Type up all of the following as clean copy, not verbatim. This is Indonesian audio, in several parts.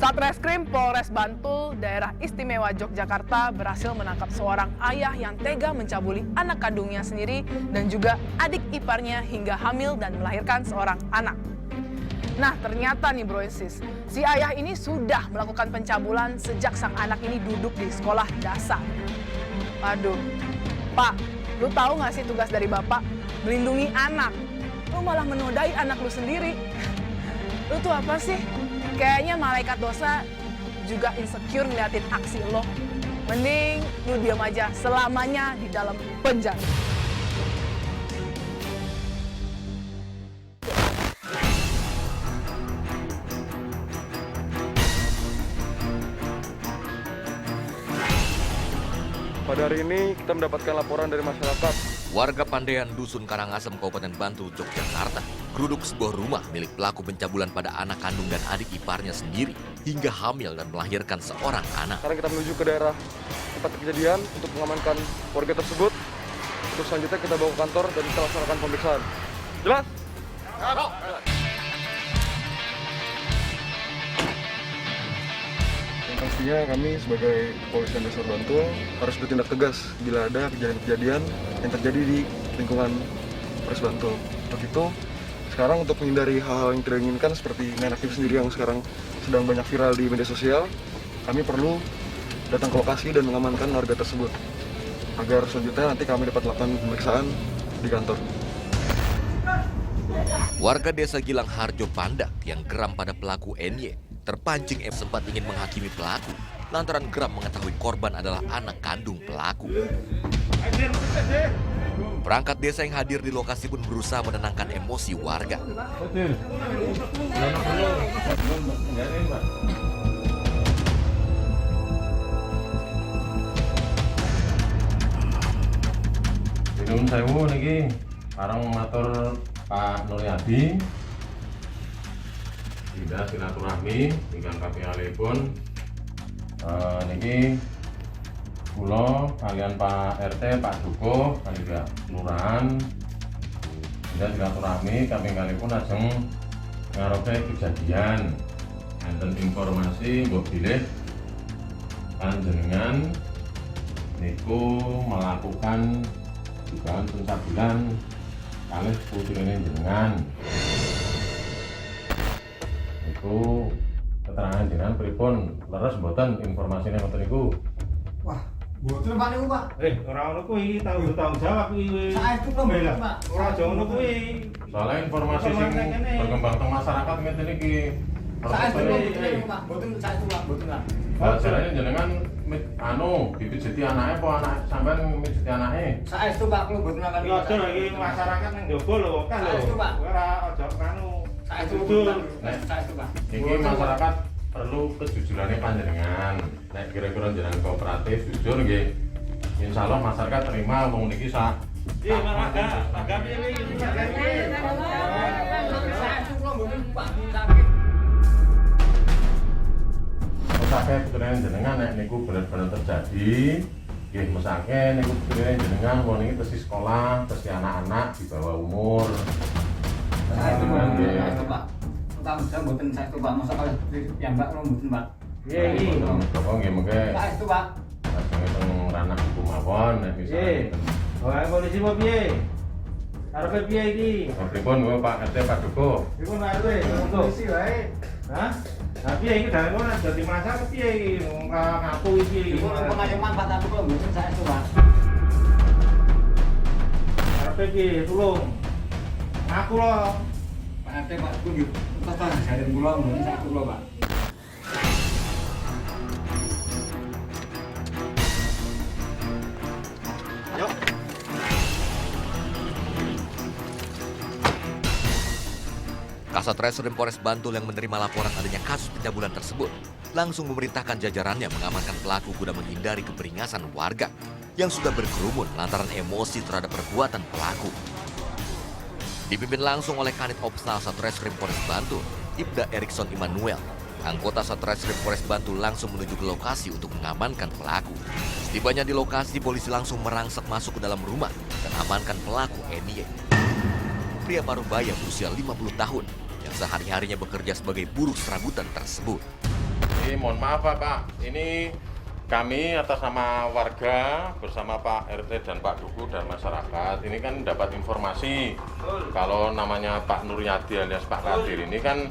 Satreskrim Polres Bantul, Daerah Istimewa Yogyakarta berhasil menangkap seorang ayah yang tega mencabuli anak kandungnya sendiri dan juga adik iparnya hingga hamil dan melahirkan seorang anak. Nah, ternyata nih bro and sis, si ayah ini sudah melakukan pencabulan sejak sang anak ini duduk di sekolah dasar. Aduh, Pak, lu tahu nggak sih tugas dari Bapak? Melindungi anak. Lu malah menodai anak lu sendiri. Lu tuh apa sih? Kayaknya malaikat dosa juga insecure ngeliatin aksi lo. Mending lu diam aja selamanya di dalam penjara. Pada hari ini kita mendapatkan laporan dari masyarakat. Warga Pandaian Dusun Karangasem, Kabupaten Bantul, Yogyakarta, geruduk sebuah rumah milik pelaku pencabulan pada anak kandung dan adik iparnya sendiri hingga hamil dan melahirkan seorang anak. Sekarang kita menuju ke daerah tempat kejadian untuk mengamankan warga tersebut. Untuk selanjutnya kita bawa ke kantor dan kita laksanakan pemeriksaan. Jelas? Pastinya kami sebagai Kepolisian Resor Bantul harus bertindak tegas bila ada kejadian-kejadian yang terjadi di lingkungan Polres Bantul. Untuk itu, sekarang untuk menghindari hal-hal yang tidak diinginkan seperti main aktif sendiri yang sekarang sedang banyak viral di media sosial, kami perlu datang ke lokasi dan mengamankan warga tersebut agar selanjutnya nanti kami dapat melakukan pemeriksaan di kantor. Warga desa Gilang Harjo Pandak yang geram pada pelaku NY terpancing sempat ingin menghakimi pelaku lantaran geram mengetahui korban adalah anak kandung pelaku. Perangkat desa yang hadir di lokasi pun berusaha menenangkan emosi warga. Nuwun sewu niki parang matur Pak Nuryadi. Tidak silaturahmi dengan KPALipun niki kula kalian Pak RT, Pak Duko, kali juga kelurahan tidak silaturahmi kaping-kalipun ajeng ngarepe kejadian enten informasi mbok bilih panjenengan niku melakukan dugaan pencabulan kalih putrine jenengan. Iku keterangan jenengan pripun leres mboten informasine ngoten niku? Wah, mboten Pak niku, Pak. Ora ono kuwi tanggung jawab kuwi. Saestu kula mboten, Pak. Ora aja ngono kuwi. Soale informasi sing berkembang teng masyarakat ngene iki. Saestu kula mboten, Pak. Mboten saestu, Pak. Mboten, Pak. Jarane jenengan dipijeti anake apa anak sampean mijeti anake? Saestu, Pak. Kula mboten akan. Ya aja iki masyarakat nang njaba lho, akeh lho. Saestu, Pak. Ora aja kanu. Saestu, saestu, Pak. Iki masyarakat perlu kejujurannya panjenengan. Nek kira-kira jenengan kooperatif jujur nggih. Insyaallah masyarakat terima wong niki sak. Nggih, mangga piye iki? Saestu kula mboten, Pak. Mesake putrane jenengan nek niku bener-bener terjadi, nggih mesake niku putrane jenengan wong niki tesih sekolah, tesih anak-anak di bawah umur. Saestu, Pak. Utama saya mboten saestu, Pak. Masa kalau yang Mbak kula mboten, Pak. Iya iki. Bapak nggih mengke. Saestu, Pak. Lajeng teng ranah hukum mawon nek misale. Wah, polisi mau piye? Arepe piye iki? Pripun kok Pak RT Pak Duko? Iku arepe polisi wae. Hah? Lah piye iki dalem ora dadi masalah piye iki? Ora ngaku iki. Iku pengayoman Pak tapi kula mboten saestu, Pak. Arepe piye? Tulung. Ngaku lho. Pak RT, Pak Duko nggih. Tetep jaren kula mboten saestu kula, Pak. Kasatreskrim Polres Bantul yang menerima laporan adanya kasus pencabulan tersebut langsung memerintahkan jajarannya mengamankan pelaku guna menghindari keberingasan warga yang sudah berkerumun lantaran emosi terhadap perbuatan pelaku. Dipimpin langsung oleh Kanit Opsnal Satreskrim Polres Bantul, Ibda Erikson Immanuel, anggota Satreskrim Polres Bantul langsung menuju ke lokasi untuk mengamankan pelaku. Setibanya di lokasi, polisi langsung merangsek masuk ke dalam rumah dan amankan pelaku NY. Pria paruh baya berusia 50 tahun yang sehari-harinya bekerja sebagai buruh serabutan tersebut. mohon maaf Pak, ini kami atas nama warga bersama Pak RT dan Pak Duku dan masyarakat ini kan dapat informasi kalau namanya Pak Nuryadi alias Pak Kadir ini kan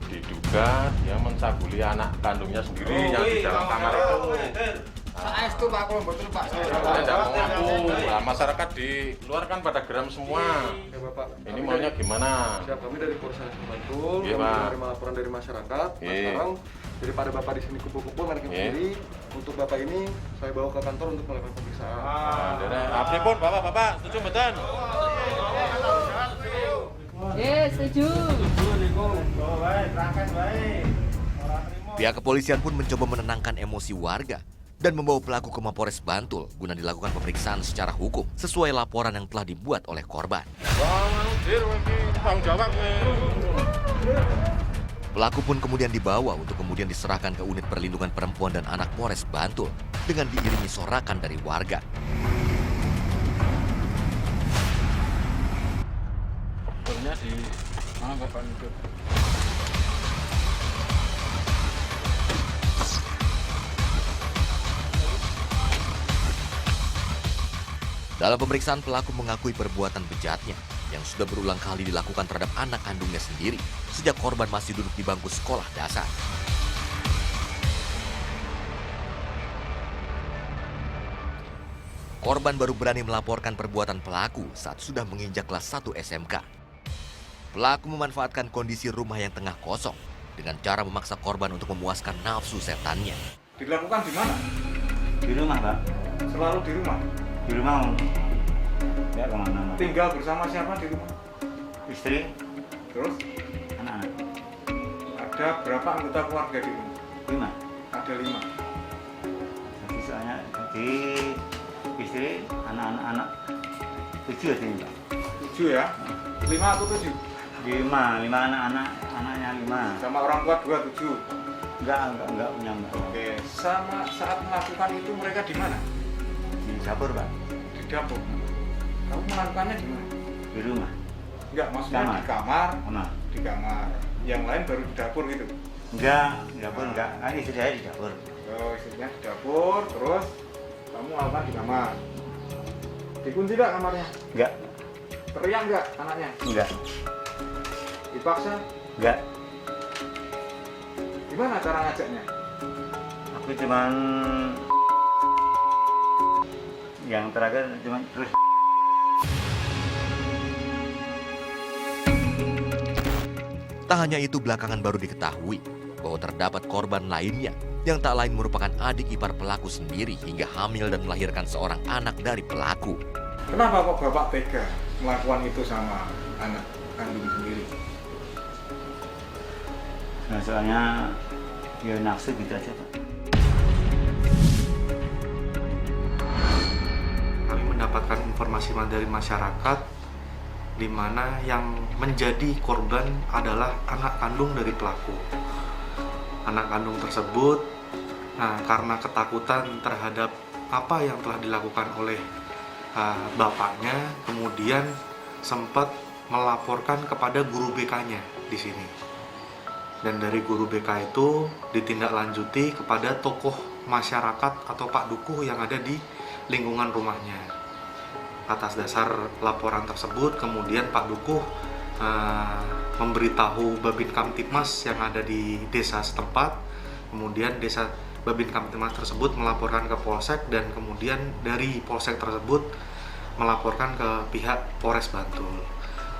diduga dia mencabuli anak kandungnya sendiri yang di dalam kamar itu. Saestu Pak, kalau betul Pak. Saya tidak mau ngaku. Nah, masyarakat di luar kan pada geram semua. Ya Bapak, Ini maunya gimana? siap, kami dari Polres Bantul, Iya, kami Pak. menerima laporan dari masyarakat. Nah, Iya. sekarang daripada Bapak di sini kumpul-kumpul main hakim Iya. sendiri, untuk Bapak ini saya bawa ke kantor untuk melakukan pemeriksaan. Apa pun Bapak, setuju betul? Setuju. Pihak kepolisian pun mencoba menenangkan emosi warga dan membawa pelaku ke Mapores Bantul guna dilakukan pemeriksaan secara hukum sesuai laporan yang telah dibuat oleh korban. Pelaku pun kemudian dibawa untuk kemudian diserahkan ke unit perlindungan perempuan dan anak Polres Bantul dengan diiringi sorakan dari warga. Di mana Bapak itu? Dalam pemeriksaan pelaku mengakui perbuatan bejatnya yang sudah berulang kali dilakukan terhadap anak kandungnya sendiri sejak korban masih duduk di bangku sekolah dasar. Korban baru berani melaporkan perbuatan pelaku saat sudah menginjak kelas 1 SMK. Pelaku memanfaatkan kondisi rumah yang tengah kosong dengan cara memaksa korban untuk memuaskan nafsu setannya. Dilakukan di mana? Di rumah Pak. Selalu di rumah. Di rumah. Ya kemana Pak? Tinggal bersama siapa di rumah? Istri, Terus anak-anak. ada berapa anggota keluarga di rumah? 5. Ada 5. Jadi soalnya di istri, anak-anak 7 aja Pak. 7 ya? 5 atau 7? 5 anak-anak, anaknya 5. Sama orang tua 2, 7. Enggak punya Mbak. Oke, sama saat melakukan itu mereka di mana? Di dapur Pak. Di dapur. Kamu melakukannya di mana? Di rumah. Enggak, maksudnya Kamar. di kamar. Mana? Di kamar. Yang lain baru di dapur gitu. Enggak, di dapur enggak. Kan istri saya di dapur. Oh, istrinya di dapur, terus kamu melakukan di kamar. Dikunci enggak kamarnya? Enggak. Teriak enggak anaknya? Enggak. Dipaksa? Enggak. Gimana cara ngajaknya? Aku cuman yang terakhir cuman terus. Tak hanya itu, belakangan baru diketahui bahwa terdapat korban lainnya yang tak lain merupakan adik ipar pelaku sendiri hingga hamil dan melahirkan seorang anak dari pelaku. Kenapa kok Bapak tega melakukan itu sama anak kandung sendiri? Nah, soalnya ya nafsu gitu aja Pak. Kami mendapatkan informasi dari masyarakat di mana yang menjadi korban adalah anak kandung dari pelaku. Anak kandung tersebut, karena ketakutan terhadap apa yang telah dilakukan oleh bapaknya, kemudian sempat melaporkan kepada guru BK-nya di sini. Dan dari guru BK itu ditindaklanjuti kepada tokoh masyarakat atau Pak Dukuh yang ada di lingkungan rumahnya. Atas dasar laporan tersebut, kemudian Pak Dukuh memberitahu Babin Kamtibmas yang ada di desa setempat. Kemudian desa Babin Kamtibmas tersebut melaporkan ke Polsek, dan kemudian dari Polsek tersebut melaporkan ke pihak Polres Bantul.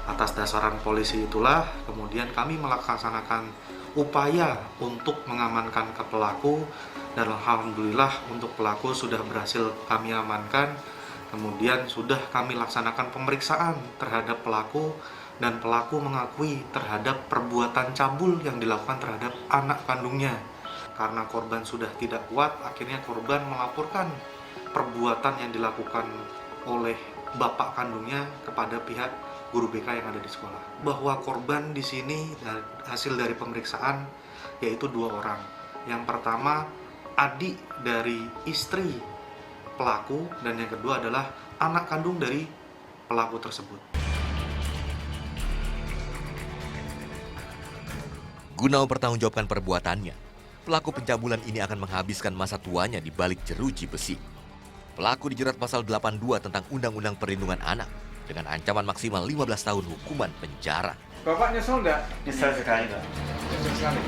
Atas dasaran polisi itulah kemudian kami melaksanakan upaya untuk mengamankan ke pelaku, dan alhamdulillah untuk pelaku sudah berhasil kami amankan. Kemudian sudah kami laksanakan pemeriksaan terhadap pelaku, dan pelaku mengakui terhadap perbuatan cabul yang dilakukan terhadap anak kandungnya. Karena korban sudah tidak kuat, akhirnya korban melaporkan perbuatan yang dilakukan oleh bapak kandungnya kepada pihak guru BK yang ada di sekolah. Bahwa korban di sini hasil dari pemeriksaan yaitu 2 orang. Yang pertama adik dari istri pelaku, dan yang kedua adalah anak kandung dari pelaku tersebut. Guna mempertanggungjawabkan perbuatannya, pelaku pencabulan ini akan menghabiskan masa tuanya di balik jeruji besi. Pelaku dijerat pasal 82 tentang Undang-Undang Perlindungan Anak dengan ancaman maksimal 15 tahun hukuman penjara. Bapak nyesel nggak? Nyesel sekali, Pak. Nyesel sekali.